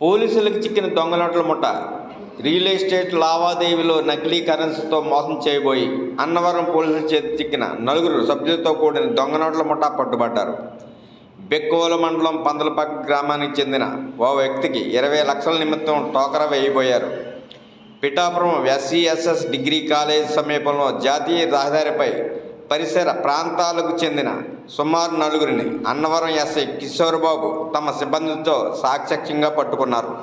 పోలీసులకు చిక్కిన దొంగ నోట్ల ముఠ. రియల్ ఎస్టేట్ లావాదేవీలో నకిలీ కరెన్సీతో మోసం చేయబోయి అన్నవరం పోలీసుల చేతి చిక్కిన నలుగురు సభ్యులతో కూడిన దొంగ నోట్ల ముఠ పట్టుబడ్డారు. బెక్కోలు మండలం పందలపక్క గ్రామానికి చెందిన ఓ వ్యక్తికి 20 లక్షల నిమిత్తం టోకరా వేయబోయారు. పిఠాపురం SCSS డిగ్రీ కాలేజ్ సమీపంలో జాతీయ రహదారిపై పరిసర ప్రాంతాలకు చెందిన సుమారు నలుగురిని అన్నవరం SI కిషోర్ బాబు తమ సిబ్బందితో సాక్ష్యంగా పట్టుకున్నారు.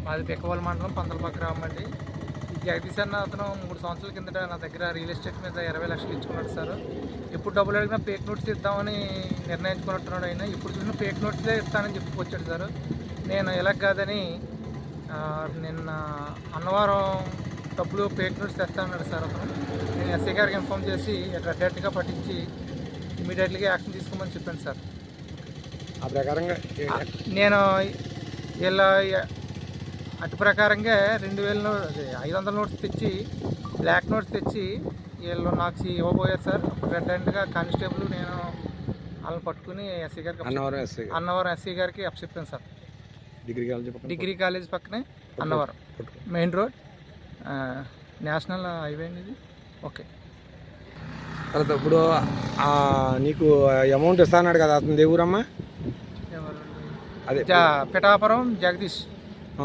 మాది బెక్కవోలు మండలం పందలపక్క గ్రామం అండి. జగదీష్ అన్న అతను 3 సంవత్సరాల కిందట నా దగ్గర రియల్ ఎస్టేట్ మీద 20 లక్షలు ఇచ్చుకున్నాడు సార్. ఎప్పుడు డబ్బులు అడిగినా ఫేక్ నోట్స్ ఇద్దామని నిర్ణయించుకున్నట్టున్నాడు. అయినా ఇప్పుడు చూసిన ఫేక్ నోట్సే ఇస్తానని చెప్పుకొచ్చాడు సార్. నేను ఇలా కాదని నిన్న అన్నవరం డబ్బులు ఫేక్ నోట్స్ తెస్తానన్నాడు సార్. అతను నేను SI గారికి ఇన్ఫామ్ చేసి అర్జెంట్గా పట్టించి ఇమీడియట్గా యాక్షన్ తీసుకోమని చెప్పాను సార్. ఆ ప్రకారంగా నేను వీళ్ళ అటు ప్రకారంగా 500 నోట్స్ తెచ్చి బ్లాక్ నోట్స్ తెచ్చి వీళ్ళు నాకు ఇవ్వబోయారు సార్. వెంటనే కానిస్టేబుల్ నేను వాళ్ళని పట్టుకుని SI గారికి అన్నవరం SI గారికి అప్పచెప్పాను సార్. డిగ్రీ కాలేజ్ పక్కనే Annavaram main road, national highway అండి ఇది. ఓకే, తర్వాత ఇప్పుడు నీకు అమౌంట్ ఇస్తాన్నాడు కదా, అతను దేవురమ్మా అదే పిఠాపురం జగదీష్,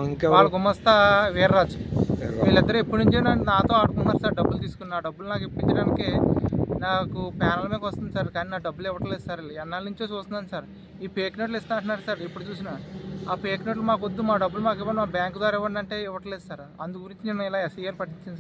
ఇంకా వాళ్ళ గుమస్తా వీర్రాజు. వీళ్ళిద్దరూ ఎప్పటి నుంచో నాతో ఆడుకుంటున్నారు సార్. డబ్బులు తీసుకున్న డబ్బులు నాకు ఇప్పించడానికి నాకు ప్యానల్ మీద వస్తుంది సార్, కానీ నా డబ్బులు ఇవ్వట్లేదు సార్. ఎన్నాళ్ళ నుంచో చూస్తున్నాను సార్. ఈ ఫేక్ నోట్లు ఇస్తా అంటున్నారు సార్. ఇప్పుడు చూసిన ఆ ఫేక్ నోట్లు మాకు వద్దు, మా డబ్బులు మాకు ఇవ్వండి, మా బ్యాంకు ద్వారా ఇవ్వండి అంటే ఇవ్వట్లేదు సార్. అందు గురించి నేను ఇలా SI గారు పట్టించాను సార్.